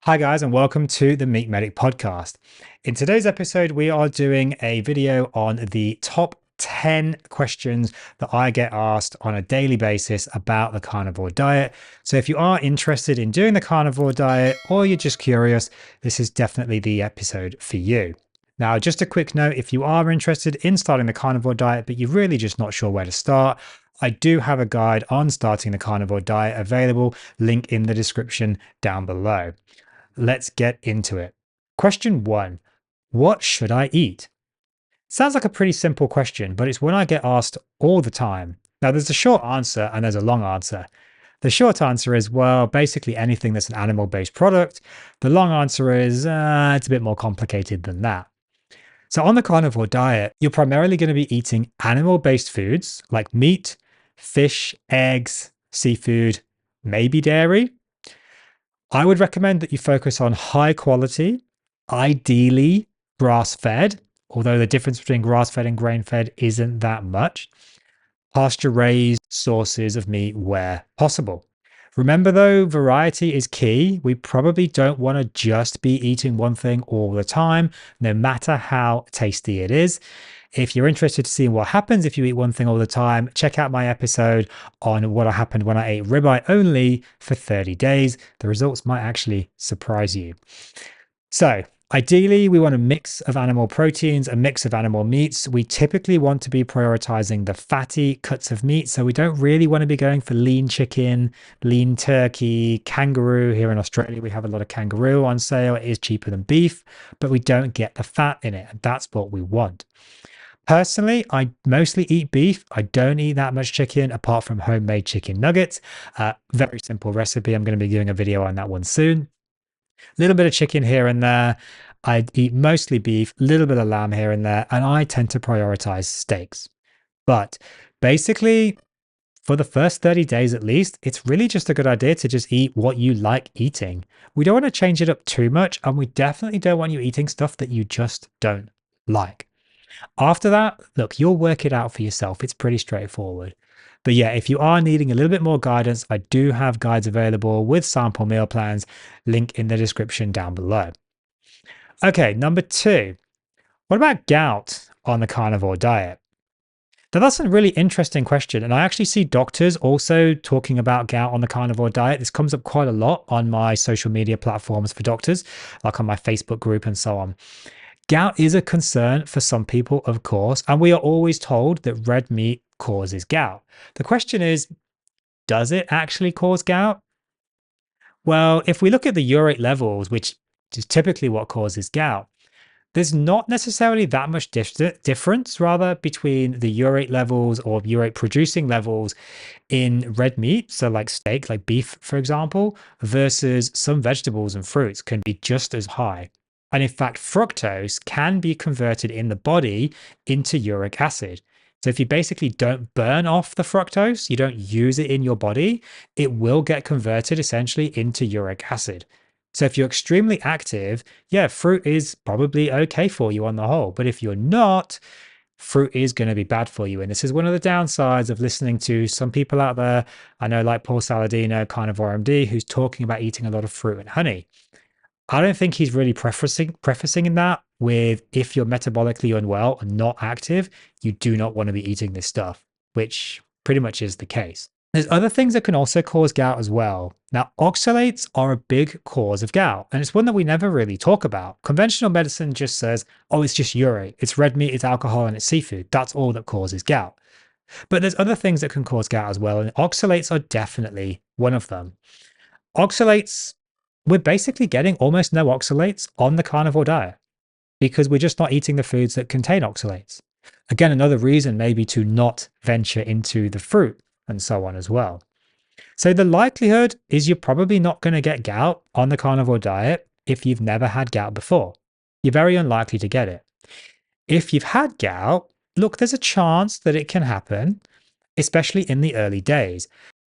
Hi guys, and welcome to the Meat Medic podcast. In today's episode, we are doing a video on the top 10 questions that I get asked on a daily basis about the carnivore diet. So if you are interested in doing the carnivore diet or you're just curious, this is definitely the episode for you. Now, just a quick note, if you are interested in starting the carnivore diet, but you're really just not sure where to start, I do have a guide on starting the carnivore diet available, link in the description down below. Let's get into it. Question 1. What should I eat? Sounds like a pretty simple question, but it's one I get asked all the time. Now, there's a short answer and there's a long answer. The short answer is, well, basically anything that's an animal-based product. The long answer is, it's a bit more complicated than that. So on the carnivore diet, you're primarily going to be eating animal-based foods like meat, fish, eggs, seafood, maybe dairy. I would recommend that you focus on high quality, ideally grass-fed, although the difference between grass-fed and grain-fed isn't that much. Pasture-raised sources of meat where possible. Remember though, variety is key. We probably don't want to just be eating one thing all the time, no matter how tasty it is. If you're interested to see what happens if you eat one thing all the time, check out my episode on what happened when I ate ribeye only for 30 days. The results might actually surprise you. So ideally, we want a mix of animal proteins, a mix of animal meats. We typically want to be prioritizing the fatty cuts of meat. So we don't really want to be going for lean chicken, lean turkey, kangaroo. Here in Australia, we have a lot of kangaroo on sale. It is cheaper than beef, but we don't get the fat in it. And that's what we want. Personally, I mostly eat beef. I don't eat that much chicken apart from homemade chicken nuggets. Very simple recipe. I'm going to be doing a video on that one soon. A little bit of chicken here and there. I eat mostly beef, a little bit of lamb here and there, and I tend to prioritize steaks. But basically, for the first 30 days at least, it's really just a good idea to just eat what you like eating. We don't want to change it up too much, and we definitely don't want you eating stuff that you just don't like. After that, look, you'll work it out for yourself. It's pretty straightforward. But yeah, if you are needing a little bit more guidance, I do have guides available with sample meal plans, link in the description down below. Okay, number 2. What about gout on the carnivore diet? Now, that's a really interesting question. And I actually see doctors also talking about gout on the carnivore diet. This comes up quite a lot on my social media platforms for doctors, like on my Facebook group and so on. Gout is a concern for some people, of course, and we are always told that red meat causes gout. The question is, does it actually cause gout? Well, if we look at the urate levels, which is typically what causes gout, there's not necessarily that much difference, rather, between the urate levels or urate producing levels in red meat, so like steak, like beef, for example, versus some vegetables and fruits can be just as high. And in fact, fructose can be converted in the body into uric acid. So if you basically don't burn off the fructose, you don't use it in your body, it will get converted essentially into uric acid. So if you're extremely active, yeah, fruit is probably okay for you on the whole. But if you're not, fruit is going to be bad for you. And this is one of the downsides of listening to some people out there. I know like Paul Saladino, Carnivore MD, who's talking about eating a lot of fruit and honey. I don't think he's really prefacing in that with if you're metabolically unwell and not active, you do not want to be eating this stuff, which pretty much is the case. There's other things that can also cause gout as well. Now, oxalates are a big cause of gout, and it's one that we never really talk about. Conventional medicine just says, oh, it's just urate, it's red meat, it's alcohol, and it's seafood. That's all that causes gout. But there's other things that can cause gout as well, and oxalates are definitely one of them. Oxalates, we're basically getting almost no oxalates on the carnivore diet because we're just not eating the foods that contain oxalates. Again, another reason maybe to not venture into the fruit and so on as well. So the likelihood is you're probably not going to get gout on the carnivore diet if you've never had gout before. You're very unlikely to get it. If you've had gout, look, there's a chance that it can happen, especially in the early days.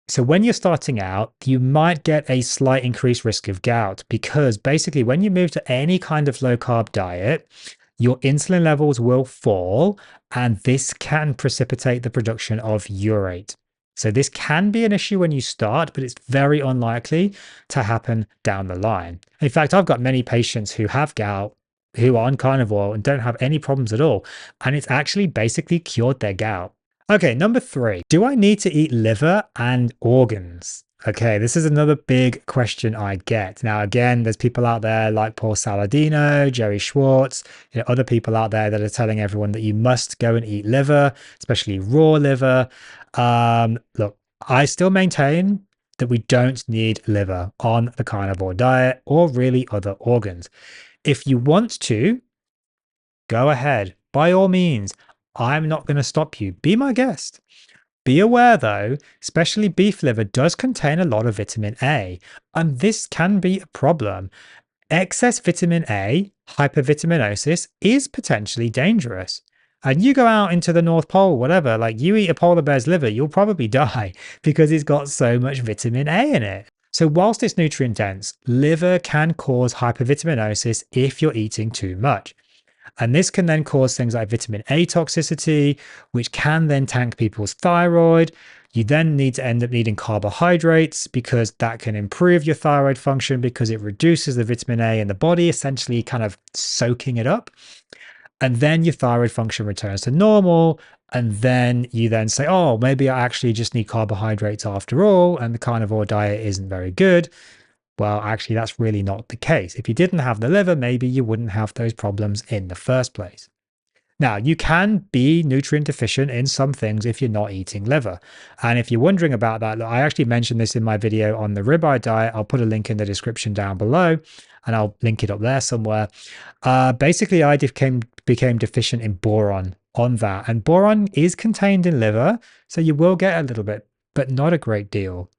So when you're starting out, you might get a slight increased risk of gout because basically when you move to any kind of low carb diet, your insulin levels will fall and this can precipitate the production of urate. So this can be an issue when you start, but it's very unlikely to happen down the line. In fact, I've got many patients who have gout who are on carnivore and don't have any problems at all. And it's actually basically cured their gout. Okay, number 3. Do I need to eat liver and organs? Okay, this is another big question I get. Now, again, there's people out there like Paul Saladino, Jerry Schwartz, other people out there that are telling everyone that you must go and eat liver, especially raw liver. Look, I still maintain that we don't need liver on the carnivore diet or really other organs. If you want to, go ahead, by all means. I'm not going to stop you. Be my guest. Be aware though, especially beef liver does contain a lot of vitamin A, and this can be a problem. Excess vitamin A, hypervitaminosis, is potentially dangerous. And you go out into the North Pole, whatever, like you eat a polar bear's liver, you'll probably die because it's got so much vitamin A in it. So whilst it's nutrient dense, liver can cause hypervitaminosis if you're eating too much. And this can then cause things like vitamin A toxicity, which can then tank people's thyroid. You then need to end up needing carbohydrates because that can improve your thyroid function because it reduces the vitamin A in the body, essentially kind of soaking it up. And then your thyroid function returns to normal. And then you then say, oh, maybe I actually just need carbohydrates after all. And the carnivore diet isn't very good. Well, actually, that's really not the case. If you didn't have the liver, maybe you wouldn't have those problems in the first place. Now, you can be nutrient deficient in some things if you're not eating liver. And if you're wondering about that, look, I actually mentioned this in my video on the ribeye diet. I'll put a link in the description down below, and I'll link it up there somewhere. Basically, I became deficient in boron on that. And boron is contained in liver, so you will get a little bit, but not a great deal.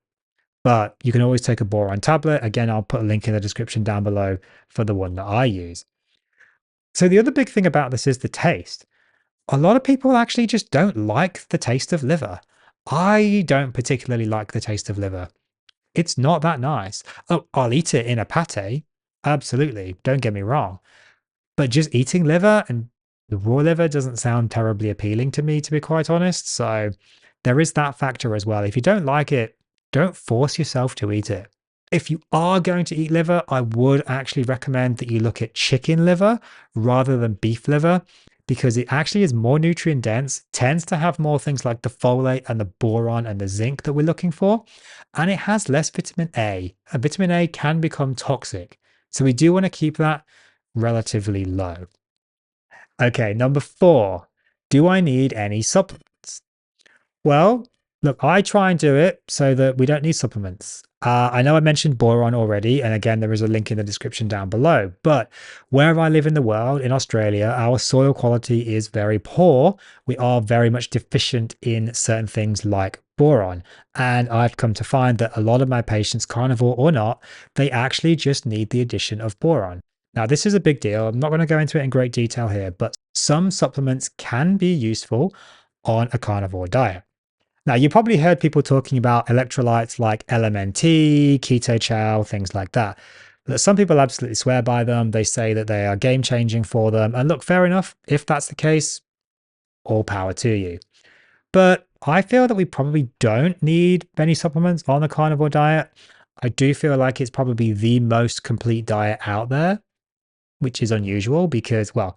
But you can always take a boron tablet. Again, I'll put a link in the description down below for the one that I use. So the other big thing about this is the taste. A lot of people actually just don't like the taste of liver. I don't particularly like the taste of liver. It's not that nice. Oh, I'll eat it in a pate. Absolutely. Don't get me wrong. But just eating liver and the raw liver doesn't sound terribly appealing to me, to be quite honest. So there is that factor as well. If you don't like it, don't force yourself to eat it. If you are going to eat liver, I would actually recommend that you look at chicken liver rather than beef liver because it actually is more nutrient dense, tends to have more things like the folate and the boron and the zinc that we're looking for, and it has less vitamin A. And vitamin A can become toxic. So we do want to keep that relatively low. Okay, number 4, do I need any supplements? Well, look, I try and do it so that we don't need supplements. I know I mentioned boron already, and again, there is a link in the description down below. But where I live in the world, in Australia, our soil quality is very poor. We are very much deficient in certain things like boron. And I've come to find that a lot of my patients, carnivore or not, they actually just need the addition of boron. Now, this is a big deal. I'm not going to go into it in great detail here, but some supplements can be useful on a carnivore diet. Now, you probably heard people talking about electrolytes like LMNT, keto chow, things like that. Some people absolutely swear by them. They say that they are game changing for them. And look, fair enough. If that's the case, all power to you. But I feel that we probably don't need many supplements on the carnivore diet. I do feel like it's probably the most complete diet out there, which is unusual because, well,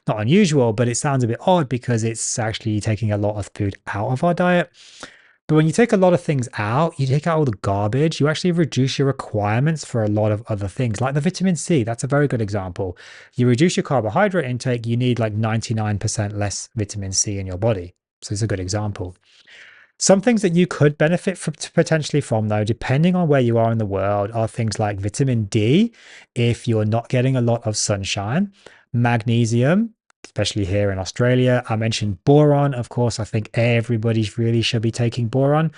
not unusual, but it sounds a bit odd because it's actually taking a lot of food out of our diet. But when you take a lot of things out, you take out all the garbage, you actually reduce your requirements for a lot of other things, like the vitamin C. That's a very good example. You reduce your carbohydrate intake, you need like 99% less vitamin C in your body. So it's a good example. Some things that you could benefit from potentially from, though, depending on where you are in the world, are things like vitamin D, if you're not getting a lot of sunshine, magnesium, especially here in Australia. I mentioned boron. Of course, I think everybody really should be taking boron.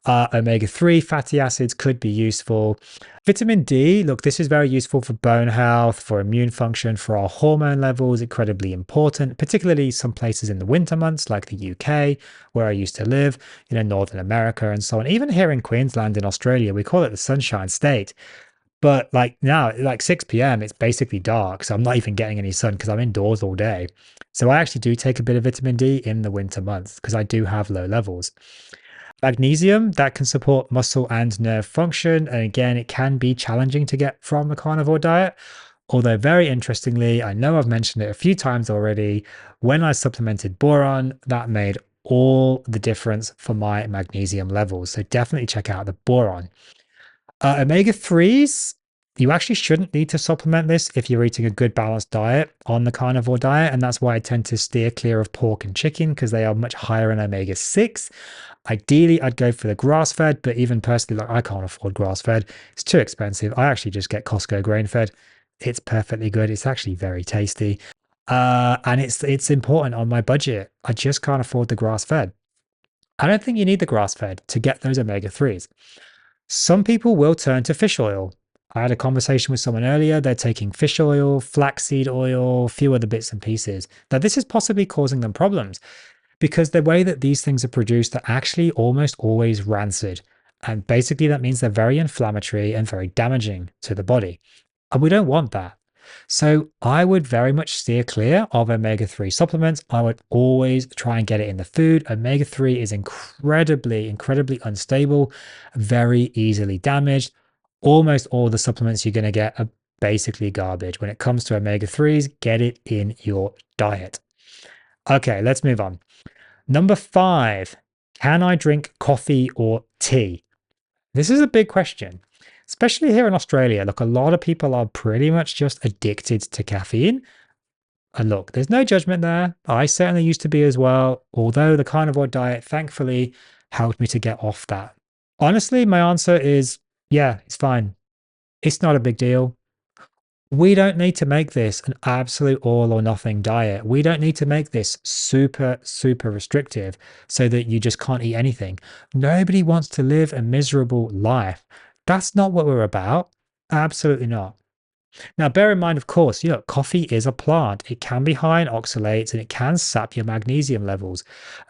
Omega-3 fatty acids could be useful. Vitamin D, look, this is very useful for bone health, for immune function, for our hormone levels, incredibly important, particularly some places in the winter months like the UK, where I used to live, Northern America and so on. Even here in Queensland in Australia, we call it the Sunshine State. But like now, like 6 p.m., it's basically dark. So I'm not even getting any sun because I'm indoors all day. So I actually do take a bit of vitamin D in the winter months because I do have low levels. Magnesium, that can support muscle and nerve function. And again, it can be challenging to get from the carnivore diet. Although, very interestingly, I know I've mentioned it a few times already, when I supplemented boron, that made all the difference for my magnesium levels. So definitely check out the boron. Omega 3s, you actually shouldn't need to supplement this if you're eating a good balanced diet on the carnivore diet. And that's why I tend to steer clear of pork and chicken because they are much higher in omega 6. Ideally, I'd go for the grass fed, but even personally, like I can't afford grass fed. It's too expensive. I actually just get Costco grain fed. It's perfectly good. It's actually very tasty. And it's important on my budget. I just can't afford the grass fed. I don't think you need the grass fed to get those omega 3s. Some people will turn to fish oil. I had a conversation with someone earlier. They're taking fish oil, flaxseed oil, a few other bits and pieces. Now, this is possibly causing them problems because the way that these things are produced are actually almost always rancid. And basically, that means they're very inflammatory and very damaging to the body. And we don't want that. So I would very much steer clear of omega-3 supplements. I would always try and get it in the food. Omega-3 is incredibly unstable, very easily damaged. Almost all the supplements you're going to get are basically garbage. When it comes to omega-3s, get it in your diet. Okay, let's move on. Number 5, can I drink coffee or tea? This is a big question, especially here in Australia. Look, a lot of people are pretty much just addicted to caffeine. And look, there's no judgment there. I certainly used to be as well, although the carnivore diet thankfully helped me to get off that. Honestly, my answer is yeah, it's fine. It's not a big deal. We don't need to make this an absolute all or nothing diet. We don't need to make this super restrictive so that you just can't eat anything. Nobody wants to live a miserable life. That's not what we're about. Absolutely not. Now, bear in mind, of course, coffee is a plant. It can be high in oxalates and it can sap your magnesium levels.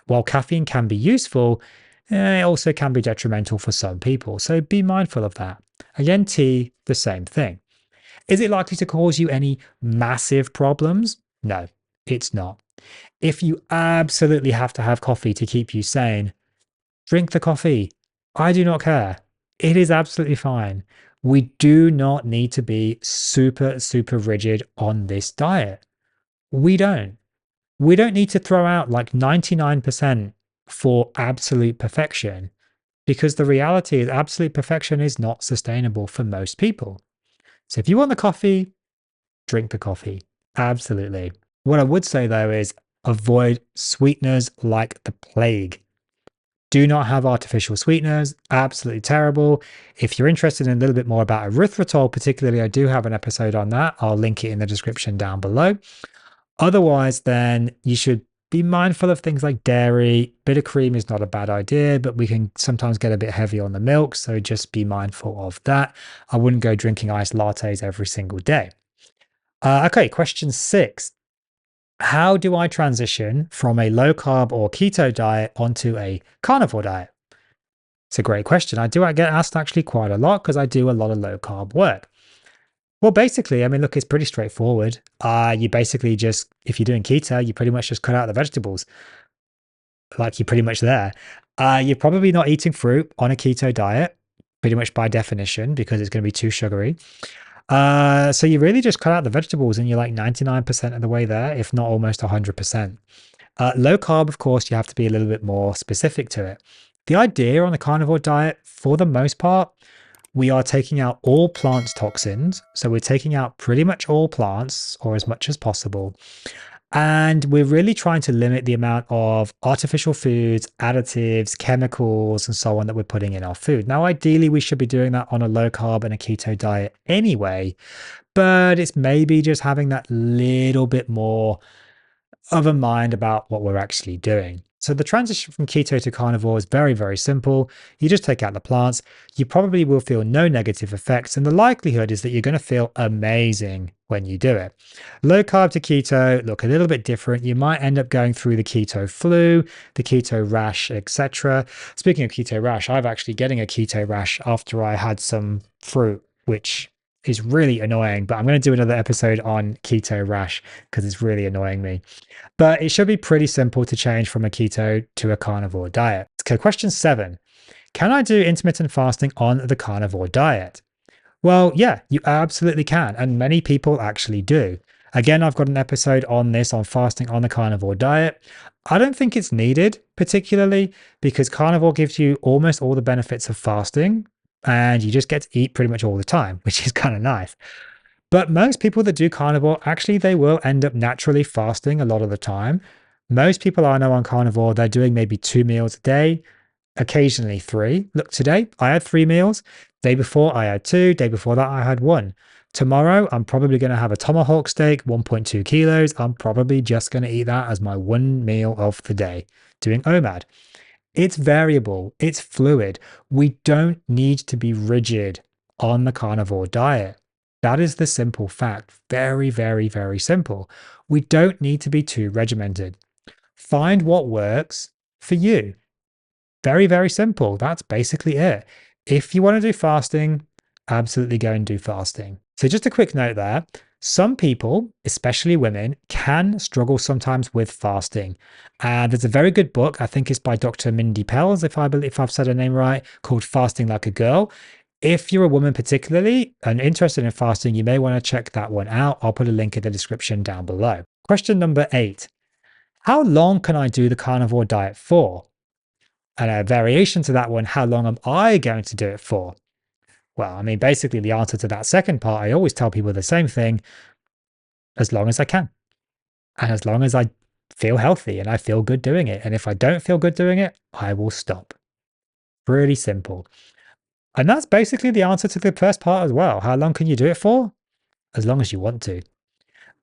While caffeine can be useful, it also can be detrimental for some people. So be mindful of that. Again, tea, the same thing. Is it likely to cause you any massive problems? No, it's not. If you absolutely have to have coffee to keep you sane, drink the coffee. I do not care. It is absolutely fine. We do not need to be super rigid on this diet. We don't. We don't need to throw out like 99% for absolute perfection because the reality is absolute perfection is not sustainable for most people. So if you want the coffee, drink the coffee. Absolutely. What I would say though is avoid sweeteners like the plague. Do not have artificial sweeteners. Absolutely terrible. If you're interested in a little bit more about erythritol, particularly, I do have an episode on that. I'll link it in the description down below. Otherwise, then you should be mindful of things like dairy. Bit of cream is not a bad idea, but we can sometimes get a bit heavy on the milk. So just be mindful of that. I wouldn't go drinking iced lattes every single day. Okay, question 6. How do I transition from a low carb or keto diet onto a carnivore diet? It's a great question. I get asked actually quite a lot because I do a lot of low carb work. Well, basically, I mean, look, it's pretty straightforward. You basically just, if you're doing keto, you pretty much just cut out the vegetables. Like you're pretty much there. You're probably not eating fruit on a keto diet, pretty much by definition, because it's going to be too sugary. So you really just cut out the vegetables and you're like 99% of the way there, if not almost 100%. Low carb, of course, you have to be a little bit more specific to it. The idea on the carnivore diet, for the most part, we are taking out all plants toxins. So we're taking out pretty much all plants or as much as possible. And we're really trying to limit the amount of artificial foods, additives, chemicals, and so on that we're putting in our food. Now, ideally, we should be doing that on a low carb and a keto diet anyway, but it's maybe just having that little bit more of a mind about what we're actually doing. So the transition from keto to carnivore is very simple. You just take out the plants. You probably will feel no negative effects, and the likelihood is that you're going to feel amazing when you do it. Low carb to keto look a little bit different. You might end up going through the keto flu, the keto rash, etc. Speaking of keto rash, I'm actually getting a keto rash after I had some fruit, which is really annoying, but I'm going to do another episode on keto rash because it's really annoying me. But it should be pretty simple to change from a keto to a carnivore diet. Okay, question 7. Can I do intermittent fasting on the carnivore diet? Well, yeah, you absolutely can. And many people actually do. Again, I've got an episode on this on fasting on the carnivore diet. I don't think it's needed particularly because carnivore gives you almost all the benefits of fasting and you just get to eat pretty much all the time, which is kind of nice. But most people that do carnivore, actually, they will end up naturally fasting a lot of the time. Most people I know on carnivore, they're doing maybe 2 meals a day, occasionally 3. Look, today I had 3 meals. Day before I had 2. Day before that I had 1. Tomorrow I'm probably going to have a tomahawk steak, 1.2 kilos. I'm probably just going to eat that as my 1 meal of the day, doing OMAD. It's variable, it's fluid. We don't need to be rigid on the carnivore diet. That is the simple fact. Very, very, very simple. We don't need to be too regimented. Find what works for you. Very, very simple. That's basically it. If you want to do fasting, absolutely go and do fasting. So just a quick note there. Some people, especially women, can struggle sometimes with fasting. And there's a very good book, I think it's by Dr. Mindy Pelz, if I've said her name right, called Fasting Like a Girl. If you're a woman particularly and interested in fasting, you may want to check that one out. I'll put a link in the description down below. Question number 8. How long can I do the carnivore diet for? And a variation to that one, how long am I going to do it for? Well, I mean, basically the answer to that second part, I always tell people the same thing, as long as I can. And as long as I feel healthy and I feel good doing it. And if I don't feel good doing it, I will stop. Pretty simple. And that's basically the answer to the first part as well. How long can you do it for? As long as you want to.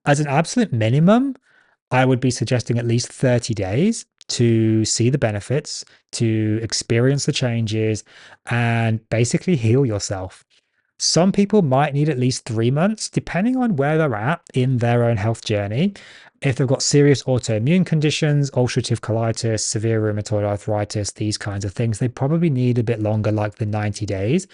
As an absolute minimum, I would be suggesting at least 30 days to see the benefits, to experience the changes, and basically heal yourself. Some people might need at least 3 months, depending on where they're at in their own health journey. If they've got serious autoimmune conditions, ulcerative colitis, severe rheumatoid arthritis, these kinds of things, they probably need a bit longer, like the 90 days.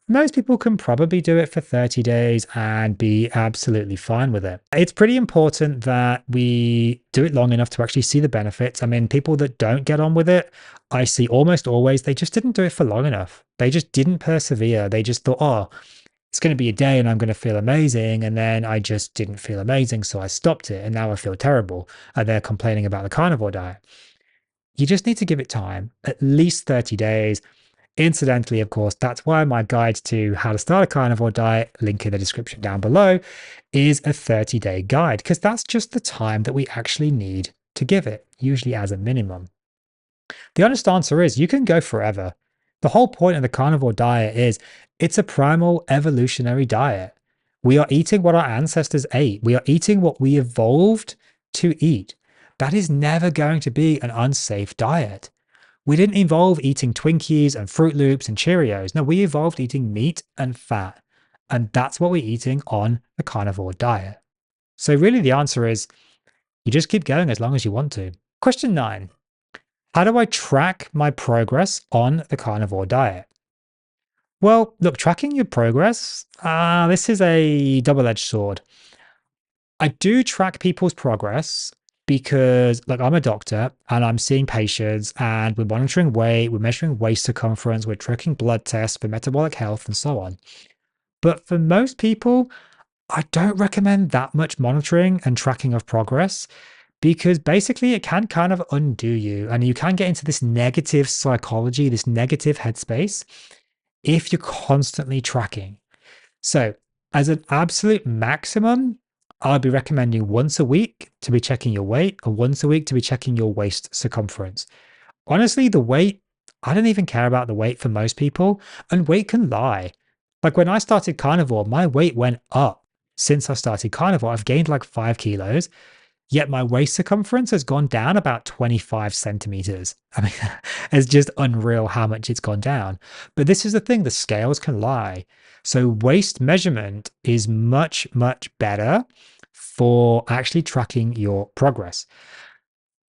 Most people can probably do it for 30 days and be absolutely fine with it. It's pretty important that we do it long enough to actually see the benefits. I mean, people that don't get on with it, I see almost always, they just didn't do it for long enough. They just didn't persevere. They just thought, oh, it's going to be a day and I'm going to feel amazing. And then I just didn't feel amazing. So I stopped it and now I feel terrible. And they're complaining about the carnivore diet. You just need to give it time, at least 30 days. Incidentally, of course, that's why my guide to how to start a carnivore diet, link in the description down below, is a 30-day guide, because that's just the time that we actually need to give it, usually as a minimum. The honest answer is you can go forever. The whole point of the carnivore diet is it's a primal evolutionary diet. We are eating what our ancestors ate. We are eating what we evolved to eat. That is never going to be an unsafe diet. We didn't evolve eating Twinkies and Fruit Loops and Cheerios. No, we evolved eating meat and fat. And that's what we're eating on the carnivore diet. So really the answer is you just keep going as long as you want to. Question 9. How do I track my progress on the carnivore diet? Well, look, tracking your progress, this is a double-edged sword. I do track people's progress because, look, I'm a doctor and I'm seeing patients and we're monitoring weight, we're measuring waist circumference, we're tracking blood tests for metabolic health and so on. But for most people, I don't recommend that much monitoring and tracking of progress because basically it can kind of undo you and you can get into this negative psychology, this negative headspace if you're constantly tracking. So as an absolute maximum, I'd be recommending once a week to be checking your weight or once a week to be checking your waist circumference. Honestly, the weight, I don't even care about the weight for most people, and weight can lie. Like when I started carnivore, my weight went up. Since I started carnivore, I've gained like 5 kilos. Yet my waist circumference has gone down about 25 centimeters. I mean, it's just unreal how much it's gone down. But this is the thing, the scales can lie. So waist measurement is much, much better for actually tracking your progress.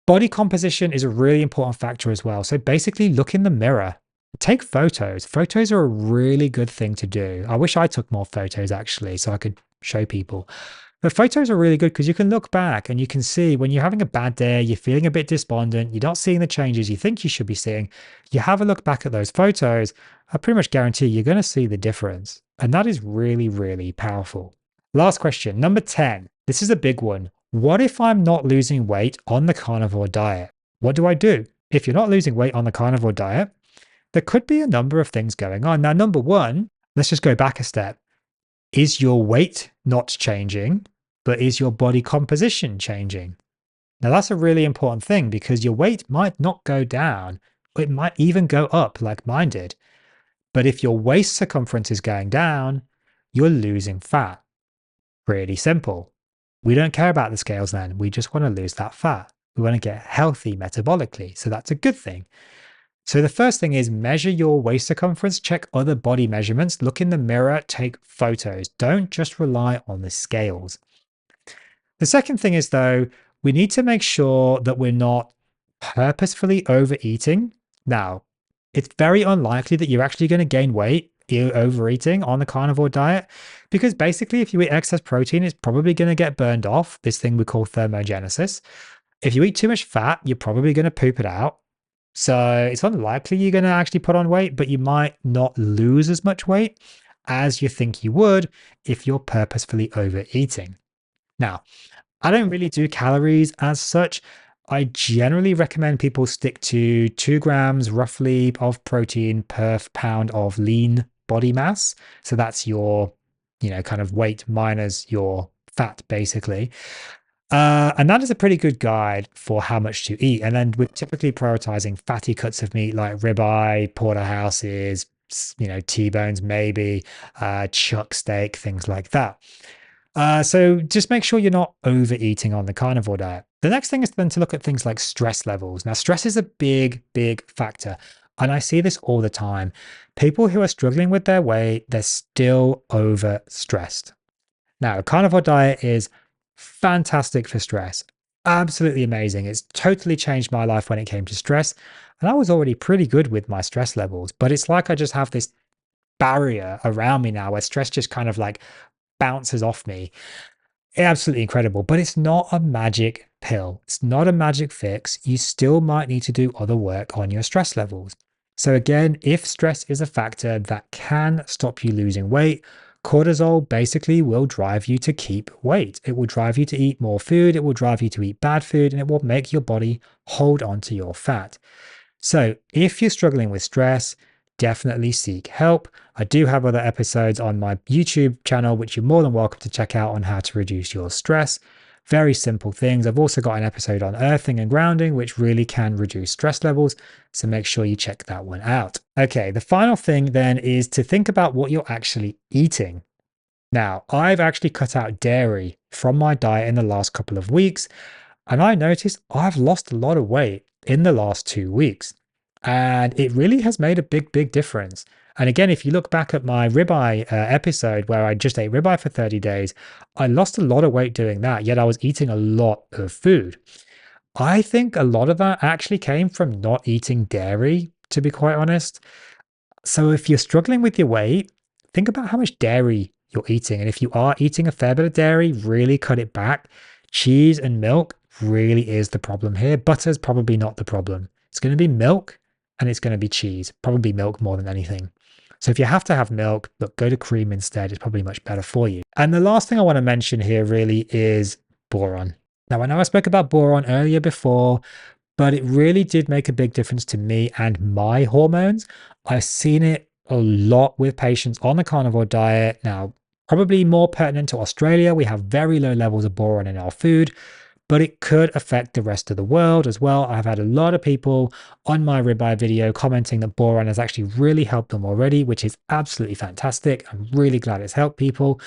Body composition is a really important factor as well. So basically look in the mirror, take photos. Photos are a really good thing to do. I wish I took more photos actually, so I could show people. But photos are really good because you can look back and you can see when you're having a bad day, you're feeling a bit despondent, you're not seeing the changes you think you should be seeing. You have a look back at those photos, I pretty much guarantee you're going to see the difference. And that is really, really powerful. Last question, number 10. This is a big one. What if I'm not losing weight on the carnivore diet? What do I do? If you're not losing weight on the carnivore diet, there could be a number of things going on. Now, number one, let's just go back a step. Is your weight not changing, but is your body composition changing? Now, that's a really important thing because your weight might not go down, it might even go up like mine did. But if your waist circumference is going down, you're losing fat. Pretty simple. We don't care about the scales then. We just want to lose that fat. We want to get healthy metabolically. So that's a good thing. So the first thing is measure your waist circumference, check other body measurements, look in the mirror, take photos. Don't just rely on the scales. The second thing is, though, we need to make sure that we're not purposefully overeating. Now, it's very unlikely that you're actually going to gain weight overeating on the carnivore diet, because basically if you eat excess protein, it's probably going to get burned off, this thing we call thermogenesis. If you eat too much fat, you're probably going to poop it out. So it's unlikely you're going to actually put on weight, but you might not lose as much weight as you think you would if you're purposefully overeating. Now, I don't really do calories as such. I generally recommend people stick to 2 grams roughly of protein per pound of lean body mass. So that's your, kind of weight minus your fat, basically. And that is a pretty good guide for how much to eat. And then we're typically prioritizing fatty cuts of meat like ribeye, porterhouses, T-bones, maybe chuck steak, things like that. So just make sure you're not overeating on the carnivore diet. The next thing is then to look at things like stress levels. Now, stress is a big, big factor. And I see this all the time. People who are struggling with their weight, they're still overstressed. Now, a carnivore diet is fantastic for stress. Absolutely amazing. It's totally changed my life when it came to stress. And I was already pretty good with my stress levels, but it's like I just have this barrier around me now where stress just kind of like bounces off me. Absolutely incredible, but it's not a magic pill. It's not a magic fix. You still might need to do other work on your stress levels. So again, if stress is a factor that can stop you losing weight, cortisol basically will drive you to keep weight. It will drive you to eat more food. It will drive you to eat bad food, and it will make your body hold on to your fat. So if you're struggling with stress, definitely seek help. I do have other episodes on my YouTube channel, which you're more than welcome to check out on how to reduce your stress. Very simple things. I've also got an episode on earthing and grounding, which really can reduce stress levels. So make sure you check that one out. Okay, the final thing then is to think about what you're actually eating. Now, I've actually cut out dairy from my diet in the last couple of weeks, and I noticed I've lost a lot of weight in the last 2 weeks. And it really has made a big, big difference. And again, if you look back at my ribeye episode where I just ate ribeye for 30 days, I lost a lot of weight doing that, yet I was eating a lot of food. I think a lot of that actually came from not eating dairy, to be quite honest. So if you're struggling with your weight, think about how much dairy you're eating. And if you are eating a fair bit of dairy, really cut it back. Cheese and milk really is the problem here. Butter's probably not the problem. It's going to be milk. And it's going to be cheese, probably milk more than anything. So if you have to have milk, look, go to cream instead. It's probably much better for you. And the last thing I want to mention here really is boron. Now, I know I spoke about boron earlier before, but it really did make a big difference to me and my hormones. I've seen it a lot with patients on the carnivore diet. Now, probably more pertinent to Australia. We have very low levels of boron in our food, but it could affect the rest of the world as well. I've had a lot of people on my ribeye video commenting that boron has actually really helped them already, which is absolutely fantastic. I'm really glad it's helped people.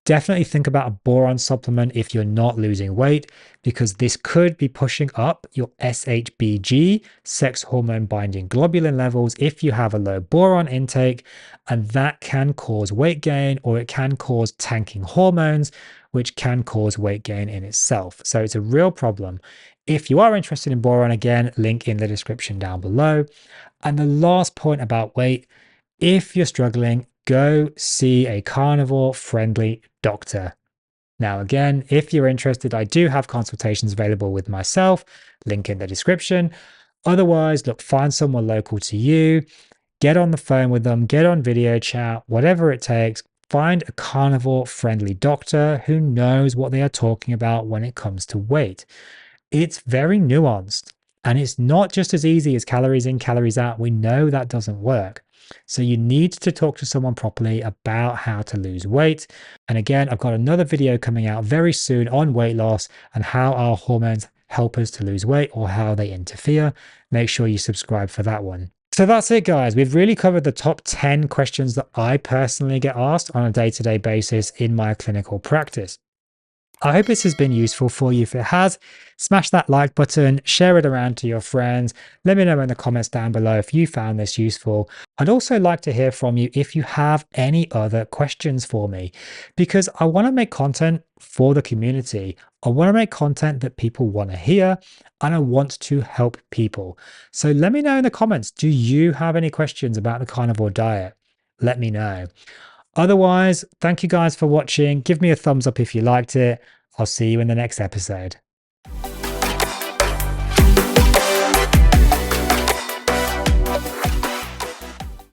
Definitely think about a boron supplement if you're not losing weight, because this could be pushing up your SHBG, sex hormone binding globulin levels, if you have a low boron intake, and that can cause weight gain, or it can cause tanking hormones, which can cause weight gain in itself. So it's a real problem. If you are interested in boron, again, link in the description down below. And the last point about weight, if you're struggling, go see a carnivore friendly doctor. Now, again, if you're interested, I do have consultations available with myself, link in the description. Otherwise, look, find someone local to you, get on the phone with them, get on video chat, whatever it takes. Find a carnivore friendly doctor who knows what they are talking about when it comes to weight. It's very nuanced and it's not just as easy as calories in, calories out. We know that doesn't work. So you need to talk to someone properly about how to lose weight. And again, I've got another video coming out very soon on weight loss and how our hormones help us to lose weight or how they interfere. Make sure you subscribe for that one. So that's it, guys. We've really covered the top 10 questions that I personally get asked on a day-to-day basis in my clinical practice. I hope this has been useful for you. If it has, smash that like button, share it around to your friends. Let me know in the comments down below if you found this useful. I'd also like to hear from you if you have any other questions for me, because I want to make content for the community. I want to make content that people want to hear, and I want to help people. So let me know in the comments, do you have any questions about the carnivore diet? Let me know. Otherwise, thank you guys for watching. Give me a thumbs up if you liked it. I'll see you in the next episode.